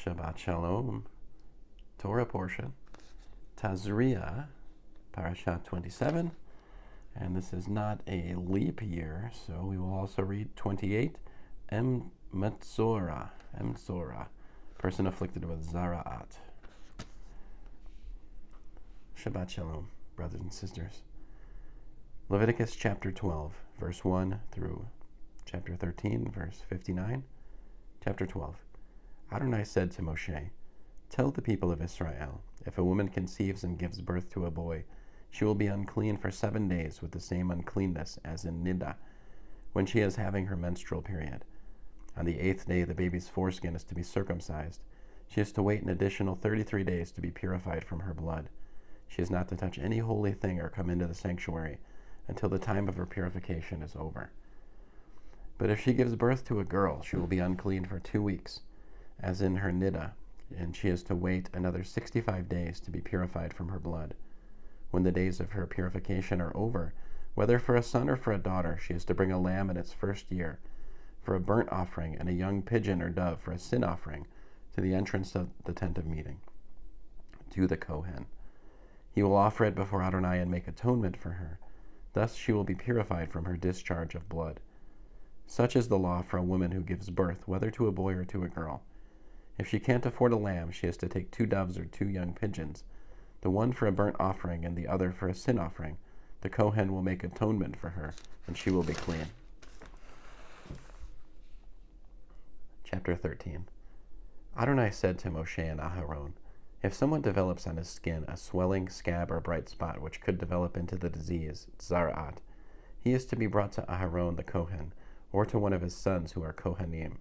Shabbat Shalom, Torah portion, Tazria, Parashah 27, and this is not a leap year, so we will also read 28, Tzara'at, person afflicted with Tzara'at. Shabbat Shalom, brothers and sisters. Leviticus chapter 12, verse 1 through chapter 13, verse 59. Chapter 12. Adonai said to Moshe, "Tell the people of Israel, if a woman conceives and gives birth to a boy, she will be unclean for 7 days with the same uncleanness as in Niddah, when she is having her menstrual period. On the 8th day the baby's foreskin is to be circumcised. She is to wait an additional 33 days to be purified from her blood. She is not to touch any holy thing or come into the sanctuary until the time of her purification is over. But if she gives birth to a girl, she will be unclean for 2 weeks, as in her Niddah, and she is to wait another 65 days to be purified from her blood. When the days of her purification are over, whether for a son or for a daughter, she is to bring a lamb in its first year for a burnt offering and a young pigeon or dove for a sin offering to the entrance of the tent of meeting, to the Kohen. He will offer it before Adonai and make atonement for her. Thus she will be purified from her discharge of blood. Such is the law for a woman who gives birth, whether to a boy or to a girl. If she can't afford a lamb, she is to take 2 doves or 2 young pigeons, the one for a burnt offering and the other for a sin offering. The Kohen will make atonement for her, and she will be clean." Chapter 13. Adonai said to Moshe and Aharon, "If someone develops on his skin a swelling, scab, or bright spot which could develop into the disease, Tzara'at, he is to be brought to Aharon the Kohen, or to one of his sons who are Kohanim.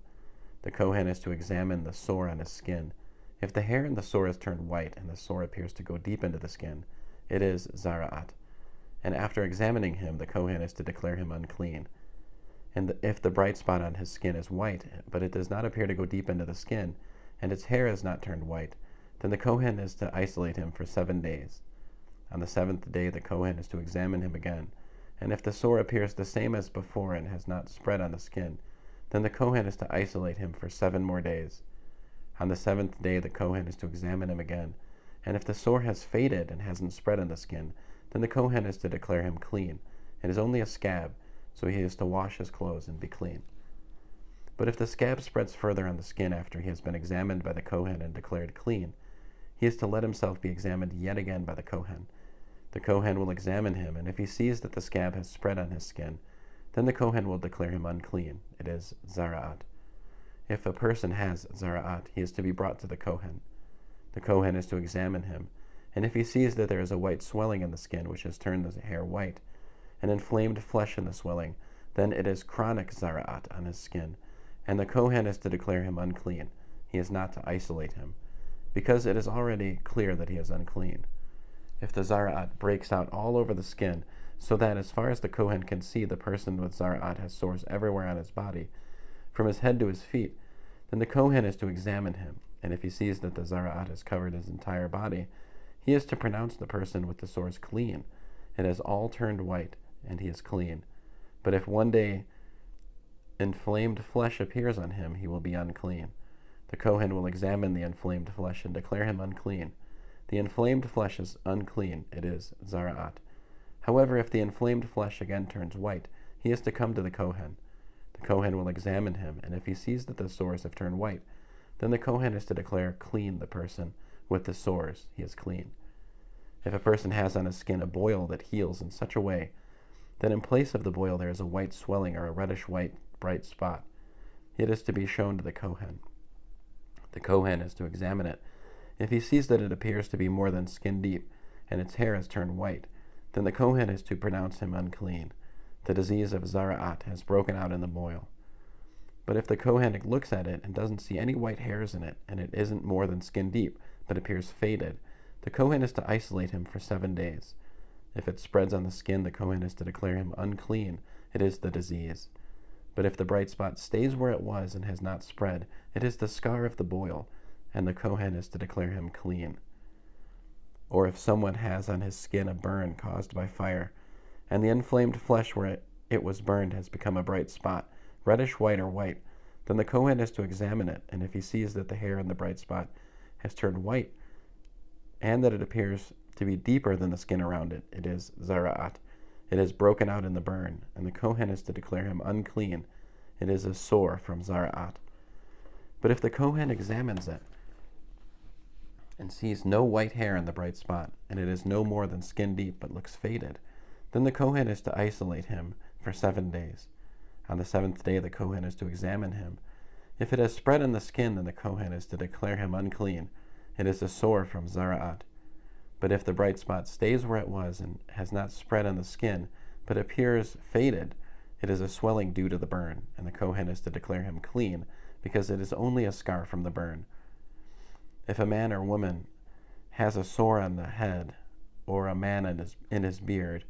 The Kohen is to examine the sore on his skin. If the hair in the sore is turned white and the sore appears to go deep into the skin, it is Tzara'at. And after examining him, the Kohen is to declare him unclean. And if the bright spot on his skin is white, but it does not appear to go deep into the skin, and its hair is not turned white, then the Kohen is to isolate him for 7 days. On the 7th day, the Kohen is to examine him again. And if the sore appears the same as before and has not spread on the skin, then the Kohen is to isolate him for 7 more days. On the 7th day, the Kohen is to examine him again. And if the sore has faded and hasn't spread on the skin, then the Kohen is to declare him clean. It is only a scab, so he is to wash his clothes and be clean. But if the scab spreads further on the skin after he has been examined by the Kohen and declared clean, he is to let himself be examined yet again by the Kohen. The Kohen will examine him, and if he sees that the scab has spread on his skin, then the Kohen will declare him unclean. It is Tzara'at. If a person has Tzara'at, he is to be brought to the Kohen. The Kohen is to examine him, and if he sees that there is a white swelling in the skin which has turned the hair white, and inflamed flesh in the swelling, then it is chronic Tzara'at on his skin, and the Kohen is to declare him unclean. He is not to isolate him, because it is already clear that he is unclean. If the Tzara'at breaks out all over the skin, so that as far as the Kohen can see the person with Tzara'at has sores everywhere on his body, from his head to his feet, then the Kohen is to examine him, and if he sees that the Tzara'at has covered his entire body, he is to pronounce the person with the sores clean. It has all turned white, and he is clean. But if one day inflamed flesh appears on him, he will be unclean. The Kohen will examine the inflamed flesh and declare him unclean. The inflamed flesh is unclean. It is Tzara'at. However, if the inflamed flesh again turns white, he is to come to the Kohen. The Kohen will examine him, and if he sees that the sores have turned white, then the Kohen is to declare clean the person with the sores. He is clean. If a person has on his skin a boil that heals in such a way that in place of the boil there is a white swelling or a reddish-white bright spot, it is to be shown to the Kohen. The Kohen is to examine it. If he sees that it appears to be more than skin deep, and its hair has turned white, then the Kohen is to pronounce him unclean. The disease of Tzara'at has broken out in the boil. But if the Kohen looks at it and doesn't see any white hairs in it, and it isn't more than skin deep, but appears faded, the Kohen is to isolate him for 7 days. If it spreads on the skin, the Kohen is to declare him unclean. It is the disease. But if the bright spot stays where it was and has not spread, it is the scar of the boil, and the Kohen is to declare him clean. Or if someone has on his skin a burn caused by fire, and the inflamed flesh where it was burned has become a bright spot, reddish white or white, Then the Kohen is to examine it, and if he sees that the hair in the bright spot has turned white, and that it appears to be deeper than the skin around it, it is Tzara'at. It is broken out in the burn, and the Kohen is to declare him unclean. It is a sore from Tzara'at. But if the Kohen examines it and sees no white hair in the bright spot, and it is no more than skin deep but looks faded, then the Kohen is to isolate him for 7 days. On the 7th day the Kohen is to examine him. If it has spread in the skin, then the Kohen is to declare him unclean. It is a sore from Tzara'at. But if the bright spot stays where it was and has not spread in the skin, but appears faded, it is a swelling due to the burn, and the Kohen is to declare him clean, because it is only a scar from the burn. If a man or woman has a sore on the head, or a man in his beard,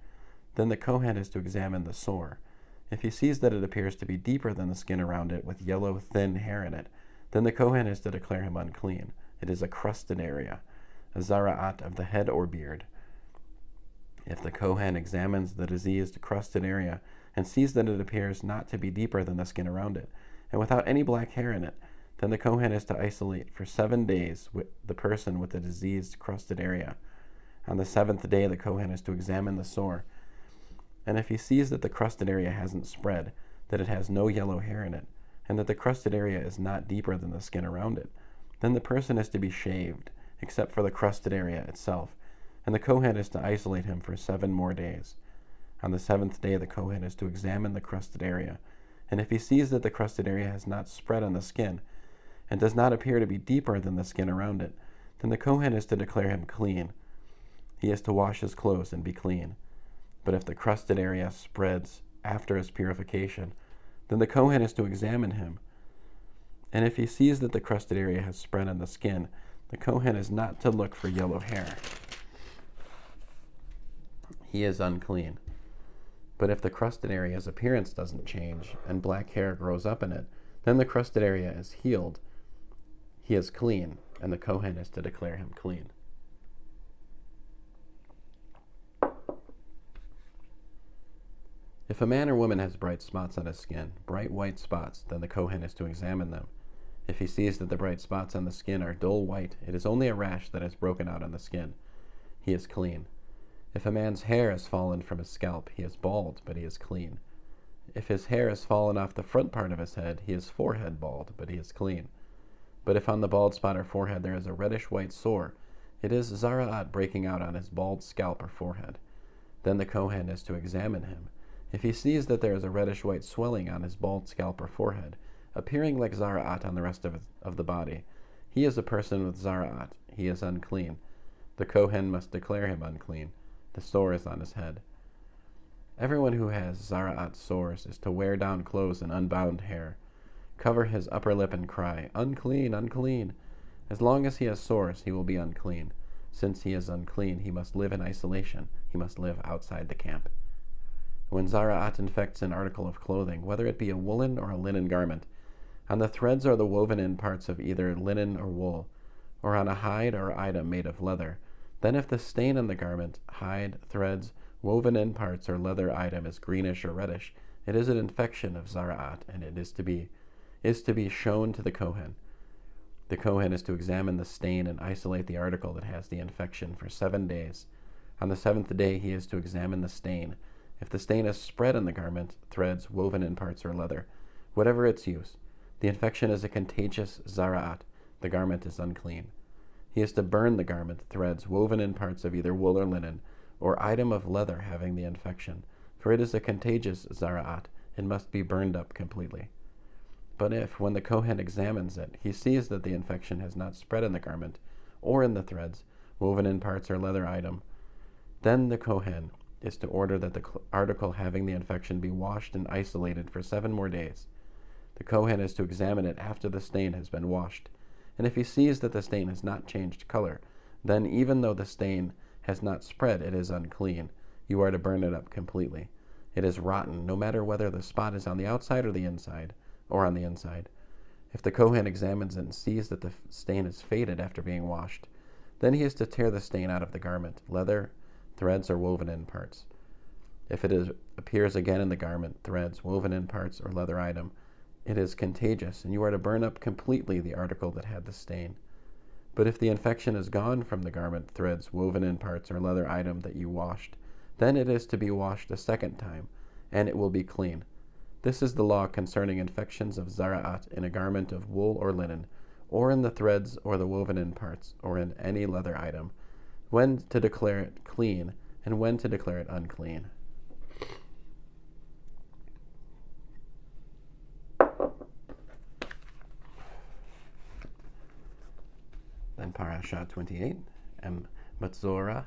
then the Kohen is to examine the sore. If he sees that it appears to be deeper than the skin around it, with yellow, thin hair in it, then the Kohen is to declare him unclean. It is a crusted area, a Tzara'at of the head or beard. If the Kohen examines the diseased crusted area and sees that it appears not to be deeper than the skin around it, and without any black hair in it, then the Kohen is to isolate for 7 days the person with the diseased crusted area. On the 7th day the Kohen is to examine the sore, and if he sees that the crusted area hasn't spread, that it has no yellow hair in it, and that the crusted area is not deeper than the skin around it, then the person is to be shaved, except for the crusted area itself, and the Kohen is to isolate him for 7 more days. On the 7th day the Kohen is to examine the crusted area, and if he sees that the crusted area has not spread on the skin, and does not appear to be deeper than the skin around it, then the Kohen is to declare him clean. He is to wash his clothes and be clean. But if the crusted area spreads after his purification, then the Kohen is to examine him. And if he sees that the crusted area has spread on the skin, the Kohen is not to look for yellow hair. He is unclean. But if the crusted area's appearance doesn't change and black hair grows up in it, then the crusted area is healed. He is clean, and the Kohen is to declare him clean. If a man or woman has bright spots on his skin, bright white spots, then the Kohen is to examine them. If he sees that the bright spots on the skin are dull white, it is only a rash that has broken out on the skin. He is clean. If a man's hair has fallen from his scalp, he is bald, but he is clean. If his hair has fallen off the front part of his head, he is forehead bald, but he is clean. But if on the bald spot or forehead there is a reddish-white sore, it is Tzara'at breaking out on his bald scalp or forehead. Then the Kohen is to examine him. If he sees that there is a reddish-white swelling on his bald scalp or forehead, appearing like Tzara'at on the rest of the body, he is a person with Tzara'at. He is unclean. The Kohen must declare him unclean. The sore is on his head. Everyone who has Tzara'at sores is to wear down clothes and unbound hair, cover his upper lip and cry, "Unclean, unclean." As long as he has sores, he will be unclean. Since he is unclean, he must live in isolation. He must live outside the camp. When Tzara'at infects an article of clothing, whether it be a woolen or a linen garment, on the threads or the woven-in parts of either linen or wool, or on a hide or item made of leather, then if the stain on the garment, hide, threads, woven-in parts, or leather item is greenish or reddish, it is an infection of Tzara'at, and it is to be shown to the Kohen. The Kohen is to examine the stain and isolate the article that has the infection for 7 days. On the 7th day he is to examine the stain. If the stain is spread on the garment, threads, woven-in parts, or leather, whatever its use, the infection is a contagious Tzara'at. The garment is unclean. He is to burn the garment, threads, woven-in parts of either wool or linen, or item of leather having the infection, for it is a contagious Tzara'at. It must be burned up completely. But if, when the Kohen examines it, he sees that the infection has not spread in the garment, or in the threads, woven-in parts, or leather item, then the Kohen is to order that the article having the infection be washed and isolated for 7 more days. The Kohen is to examine it after the stain has been washed, and if he sees that the stain has not changed color, then even though the stain has not spread, it is unclean. You are to burn it up completely. It is rotten, no matter whether the spot is on the outside or the inside, or on the inside. If the Kohen examines it and sees that the stain is faded after being washed, then he is to tear the stain out of the garment, leather, threads, or woven-in parts. If it appears again in the garment, threads, woven-in parts, or leather item, it is contagious, and you are to burn up completely the article that had the stain. But if the infection is gone from the garment, threads, woven in parts, or leather item that you washed, then it is to be washed a second time, and it will be clean. This is the law concerning infections of Tzara'at in a garment of wool or linen, or in the threads or the woven in parts, or in any leather item, when to declare it clean and when to declare it unclean. Then Parashah 28, Tzara'at,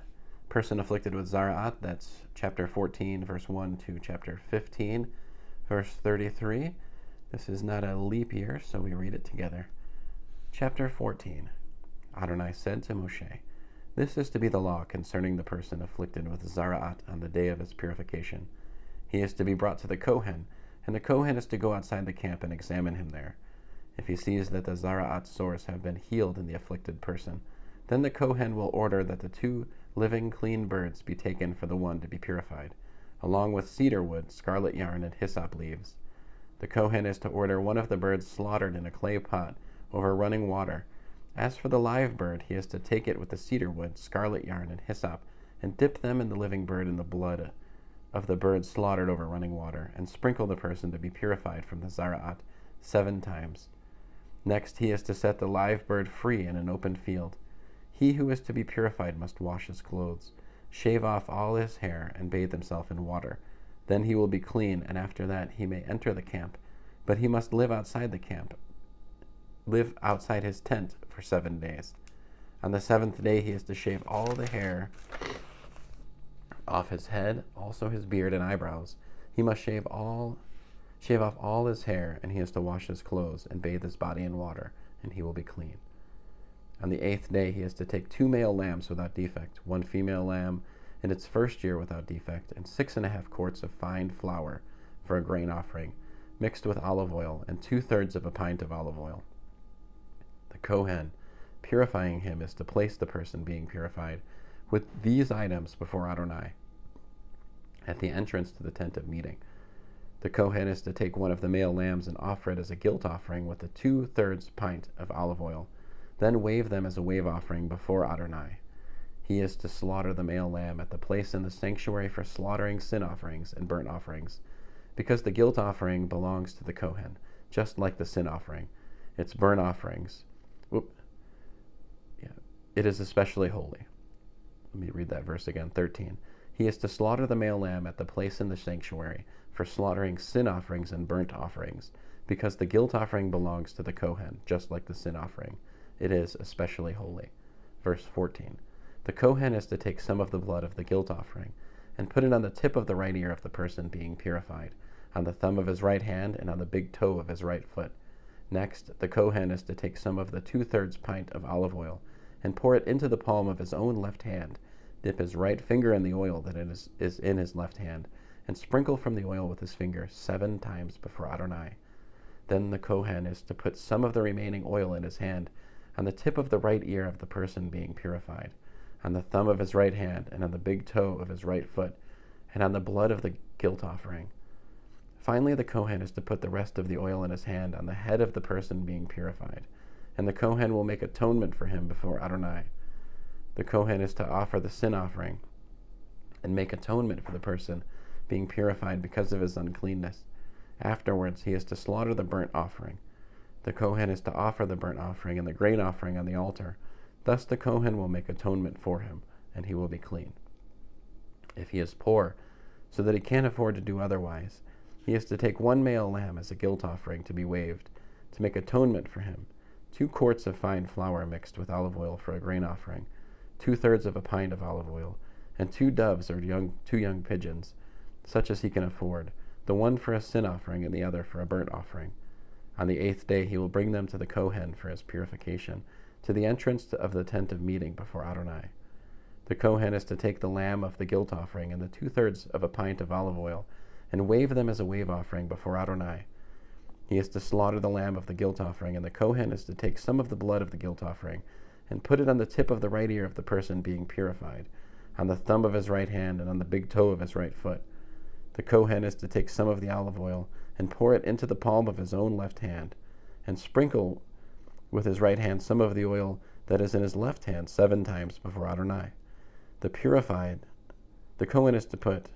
person afflicted with Tzara'at, that's chapter 14, verse 1 to chapter 15, verse 33. This is not a leap year, so we read it together. Chapter 14. Adonai said to Moshe, this is to be the law concerning the person afflicted with Tzara'at on the day of his purification. He is to be brought to the Kohen, and the Kohen is to go outside the camp and examine him there. If he sees that the Tzara'at sores have been healed in the afflicted person, then the Kohen will order that the 2 living clean birds be taken for the one to be purified, along with cedar wood, scarlet yarn, and hyssop leaves. The Kohen is to order one of the birds slaughtered in a clay pot over running water. As for the live bird, he is to take it with the cedar wood, scarlet yarn, and hyssop, and dip them in the living bird in the blood of the bird slaughtered over running water, and sprinkle the person to be purified from the Tzara'at 7 times. Next, he is to set the live bird free in an open field. He who is to be purified must wash his clothes, shave off all his hair, and bathe himself in water. Then he will be clean, and after that he may enter the camp. But he must live outside the camp, live outside his tent for 7 days. On the 7th day he is to shave all the hair off his head, also his beard and eyebrows. He must shave off all his hair, and he is to wash his clothes and bathe his body in water, and he will be clean. On the 8th day he is to take 2 male lambs without defect, 1 female lamb in its first year without defect, and 6.5 quarts of fine flour for a grain offering, mixed with olive oil, and 2/3 of a pint of olive oil. The Kohen, purifying him, is to place the person being purified with these items before Adonai at the entrance to the tent of meeting. The Kohen is to take one of the male lambs and offer it as a guilt offering with the 2/3 pint of olive oil, then wave them as a wave offering before Adonai. He is to slaughter the male lamb at the place in the sanctuary for slaughtering sin offerings and burnt offerings, because the guilt offering belongs to the Kohen, just like the sin offering. Its burnt offerings. It is especially holy. Let me read that verse again, 13. He is to slaughter the male lamb at the place in the sanctuary for slaughtering sin offerings and burnt offerings, because the guilt offering belongs to the Kohen, just like the sin offering. It is especially holy. Verse 14. The Kohen is to take some of the blood of the guilt offering and put it on the tip of the right ear of the person being purified, on the thumb of his right hand, and on the big toe of his right foot. Next, the Kohen is to take some of the 2/3 pint of olive oil and pour it into the palm of his own left hand, dip his right finger in the oil that is in his left hand, and sprinkle from the oil with his finger 7 times before Adonai. Then the Kohen is to put some of the remaining oil in his hand on the tip of the right ear of the person being purified, on the thumb of his right hand, and on the big toe of his right foot, and on the blood of the guilt offering. Finally, the Kohen is to put the rest of the oil in his hand on the head of the person being purified, and the Kohen will make atonement for him before Adonai. The Kohen is to offer the sin offering and make atonement for the person being purified because of his uncleanness. Afterwards, he is to slaughter the burnt offering. The Kohen is to offer the burnt offering and the grain offering on the altar. Thus the Kohen will make atonement for him, and he will be clean. If he is poor, so that he can't afford to do otherwise, he is to take 1 male lamb as a guilt offering to be waved, to make atonement for him, 2 quarts of fine flour mixed with olive oil for a grain offering, 2/3 of a pint of olive oil, and 2 doves or 2 young pigeons, such as he can afford, the one for a sin offering and the other for a burnt offering. On the 8th day he will bring them to the Kohen for his purification, to the entrance of the tent of meeting before Adonai. The Kohen is to take the lamb of the guilt offering and the 2/3 of a pint of olive oil, and wave them as a wave offering before Adonai. He is to slaughter the lamb of the guilt offering, and the Kohen is to take some of the blood of the guilt offering, and put it on the tip of the right ear of the person being purified, on the thumb of his right hand, and on the big toe of his right foot. The Kohen is to take some of the olive oil, and pour it into the palm of his own left hand, and sprinkle with his right hand some of the oil that is in his left hand 7 times before Adonai. The Kohen is to put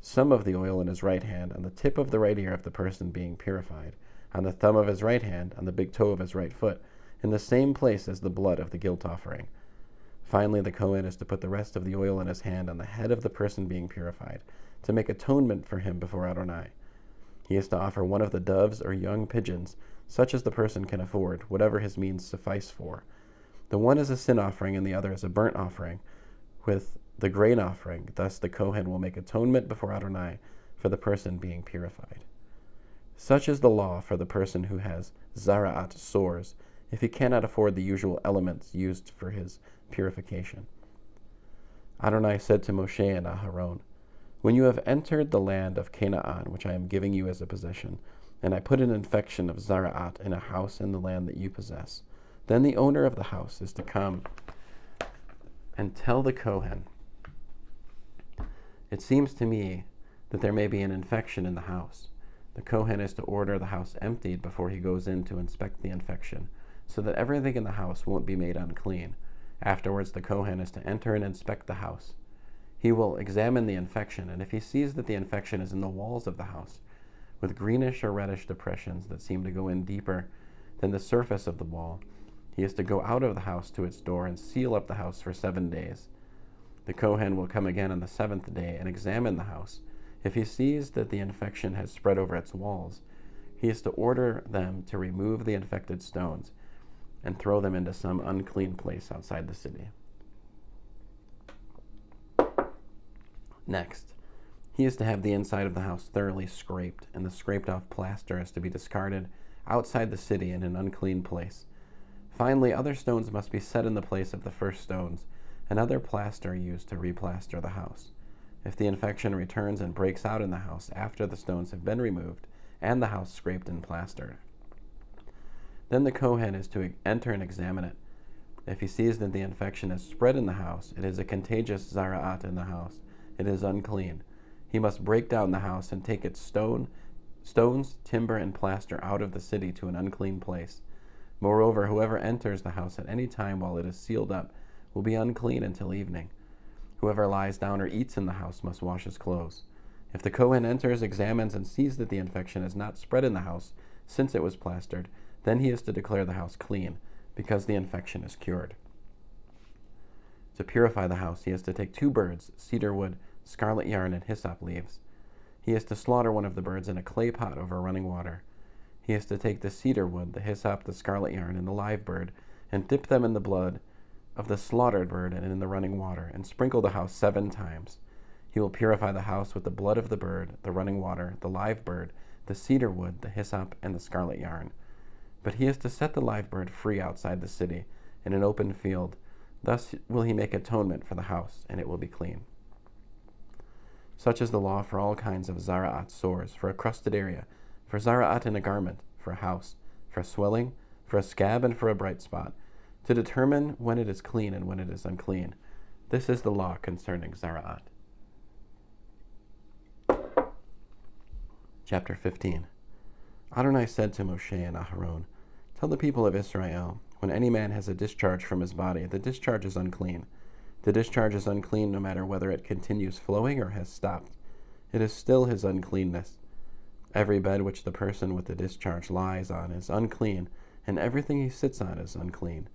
some of the oil in his right hand on the tip of the right ear of the person being purified, on the thumb of his right hand, on the big toe of his right foot, in the same place as the blood of the guilt offering. Finally, the Kohen is to put the rest of the oil in his hand on the head of the person being purified, to make atonement for him before Adonai. He is to offer one of the doves or young pigeons, such as the person can afford, whatever his means suffice for. The one is a sin offering and the other is a burnt offering, with the grain offering. Thus the Kohen will make atonement before Adonai for the person being purified. Such is the law for the person who has Tzara'at sores, if he cannot afford the usual elements used for his purification. Adonai said to Moshe and Aharon, "When you have entered the land of Canaan, which I am giving you as a possession, and I put an infection of Tzara'at in a house in the land that you possess, then the owner of the house is to come and tell the Kohen, 'It seems to me that there may be an infection in the house.' The Kohen is to order the house emptied before he goes in to inspect the infection, so that everything in the house won't be made unclean. Afterwards, the Kohen is to enter and inspect the house. He will examine the infection, and if he sees that the infection is in the walls of the house, with greenish or reddish depressions that seem to go in deeper than the surface of the wall, he is to go out of the house to its door and seal up the house for 7 days. The Kohen will come again on the 7th day and examine the house. If he sees that the infection has spread over its walls, he is to order them to remove the infected stones and throw them into some unclean place outside the city. Next, he is to have the inside of the house thoroughly scraped, and the scraped off plaster is to be discarded outside the city in an unclean place. Finally, other stones must be set in the place of the first stones, and other plaster used to replaster the house. If the infection returns and breaks out in the house after the stones have been removed and the house scraped and plastered, then the Kohen is to enter and examine it. If he sees that the infection has spread in the house, it is a contagious Tzara'at in the house. It is unclean. He must break down the house and take its stones, timber, and plaster out of the city to an unclean place. Moreover, whoever enters the house at any time while it is sealed up will be unclean until evening. Whoever lies down or eats in the house must wash his clothes. If the Kohen enters, examines, and sees that the infection has not spread in the house since it was plastered, then he is to declare the house clean, because the infection is cured. To purify the house, he is to take 2 birds, cedar wood, scarlet yarn, and hyssop leaves. He is to slaughter one of the birds in a clay pot over running water. He is to take the cedar wood, the hyssop, the scarlet yarn, and the live bird, and dip them in the blood of the slaughtered bird and in the running water, and sprinkle the house 7 times. He will purify the house with the blood of the bird, the running water, the live bird, the cedar wood, the hyssop, and the scarlet yarn. But he is to set the live bird free outside the city, in an open field. Thus will he make atonement for the house, and it will be clean. Such is the law for all kinds of Tzara'at sores, for a crusted area, for Tzara'at in a garment, for a house, for a swelling, for a scab, and for a bright spot, to determine when it is clean and when it is unclean. This is the law concerning Tzara'at. Chapter 15. Adonai said to Moshe and Aharon, "Tell the people of Israel, when any man has a discharge from his body, the discharge is unclean. The discharge is unclean no matter whether it continues flowing or has stopped. It is still his uncleanness. Every bed which the person with the discharge lies on is unclean, and everything he sits on is unclean.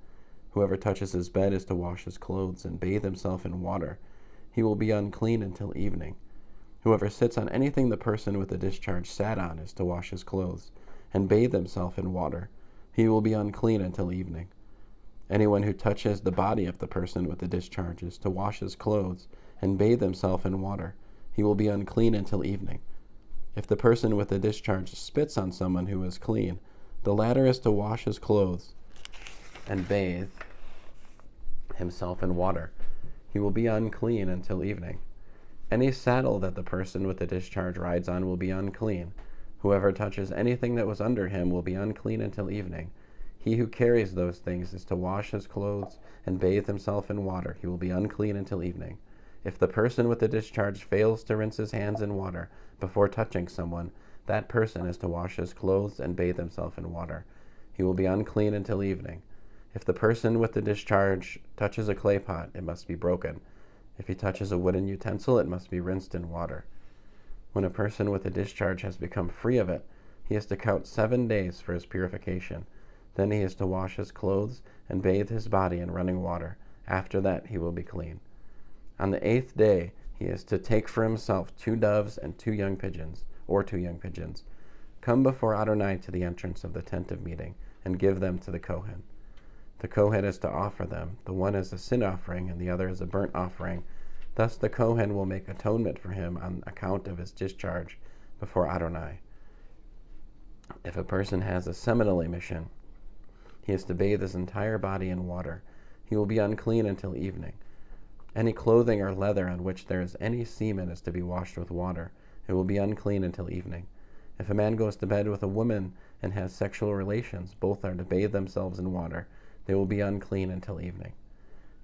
Whoever touches his bed is to wash his clothes and bathe himself in water. He will be unclean until evening. Whoever sits on anything the person with the discharge sat on is to wash his clothes and bathe himself in water. He will be unclean until evening. Anyone who touches the body of the person with the discharge is to wash his clothes and bathe himself in water. He will be unclean until evening. If the person with the discharge spits on someone who is clean, the latter is to wash his clothes and bathe himself in water. He will be unclean until evening. Any saddle that the person with the discharge rides on will be unclean. Whoever touches anything that was under him will be unclean until evening. He who carries those things is to wash his clothes and bathe himself in water. He will be unclean until evening. If the person with the discharge fails to rinse his hands in water before touching someone, that person is to wash his clothes and bathe himself in water. He will be unclean until evening. If the person with the discharge touches a clay pot, it must be broken. If he touches a wooden utensil, it must be rinsed in water. When a person with a discharge has become free of it, he is to count 7 days for his purification. Then he is to wash his clothes and bathe his body in running water. After that he will be clean. On the 8th day he is to take for himself 2 doves and 2 young pigeons. Come before Adonai to the entrance of the tent of meeting, and give them to the Kohen. The Kohen is to offer them. The one is a sin offering, and the other is a burnt offering. Thus the Kohen will make atonement for him on account of his discharge before Adonai. If a person has a seminal emission, he is to bathe his entire body in water. He will be unclean until evening. Any clothing or leather on which there is any semen is to be washed with water. It will be unclean until evening. If a man goes to bed with a woman and has sexual relations, both are to bathe themselves in water. They will be unclean until evening.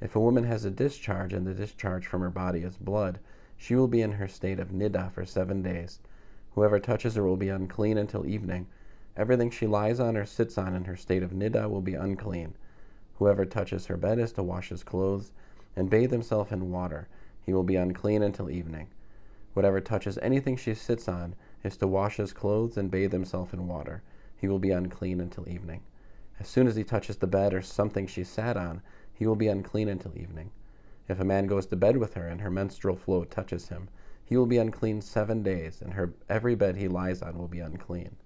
If a woman has a discharge and the discharge from her body is blood, she will be in her state of niddah for 7 days. Whoever touches her will be unclean until evening. Everything she lies on or sits on in her state of niddah will be unclean. Whoever touches her bed is to wash his clothes and bathe himself in water. He will be unclean until evening. Whatever touches anything she sits on is to wash his clothes and bathe himself in water. He will be unclean until evening. As soon as he touches the bed or something she sat on, he will be unclean until evening. If a man goes to bed with her and her menstrual flow touches him, he will be unclean 7 days, and every bed he lies on will be unclean.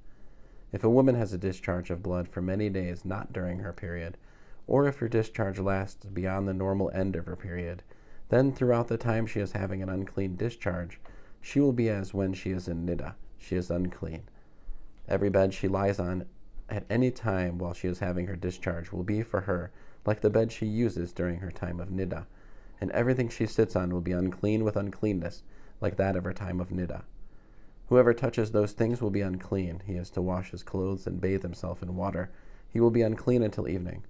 If a woman has a discharge of blood for many days not during her period, or if her discharge lasts beyond the normal end of her period, then throughout the time she is having an unclean discharge, she will be as when she is in niddah. She is unclean. Every bed she lies on at any time while she is having her discharge will be for her like the bed she uses during her time of niddah, and everything she sits on will be unclean with uncleanness, like that of her time of niddah. Whoever touches those things will be unclean. He is to wash his clothes and bathe himself in water. He will be unclean until evening.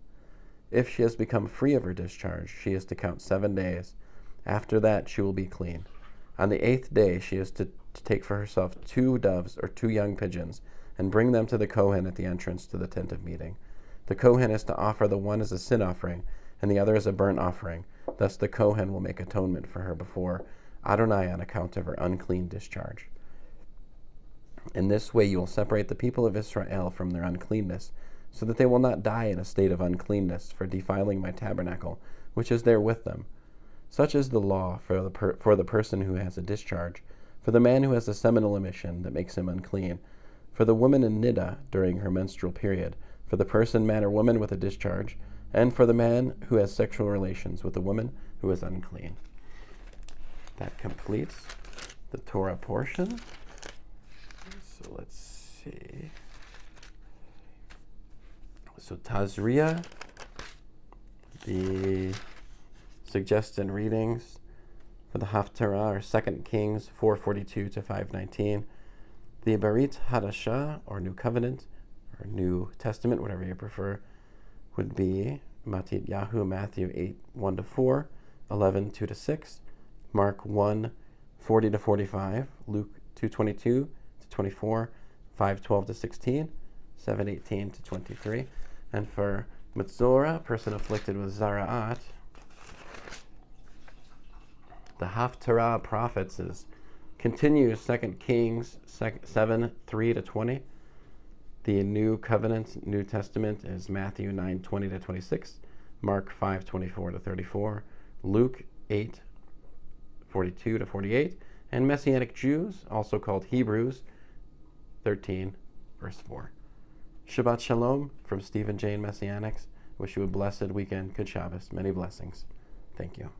If she has become free of her discharge, she is to count 7 days. After that she will be clean. On the 8th day she is to take for herself 2 doves or 2 young pigeons, and bring them to the Kohen at the entrance to the tent of meeting. The Kohen is to offer the one as a sin offering, and the other as a burnt offering. Thus the Kohen will make atonement for her before Adonai on account of her unclean discharge. In this way you will separate the people of Israel from their uncleanness, so that they will not die in a state of uncleanness for defiling my tabernacle, which is there with them. Such is the law for the person who has a discharge, for the man who has a seminal emission that makes him unclean, for the woman in niddah during her menstrual period, for the person, man or woman with a discharge, and for the man who has sexual relations with a woman who is unclean. That completes the Torah portion. So let's see. So Tazria, the suggested readings for the Haftarah are 2 Kings 4:42 to 5:19. The Barit Hadashah, or New Covenant, or New Testament, whatever you prefer, would be Matityahu, Matthew 8:1 to 4, 11:2 to 6, Mark 1:40 to 45, Luke 2:22 to 24, 5:12 to 16, 7:18 to 23. And for Mitzora, person afflicted with Tzara'at, the Haftarah prophets continues 2 Kings 7:3 to 20. The New Covenant, New Testament is Matthew 9:20 to 26, Mark 5:24 to 34, Luke 8:42 to 48, and Messianic Jews, also called Hebrews 13, verse 4. Shabbat Shalom from Stephen Jane Messianics. Wish you a blessed weekend. Good Shabbos. Many blessings. Thank you.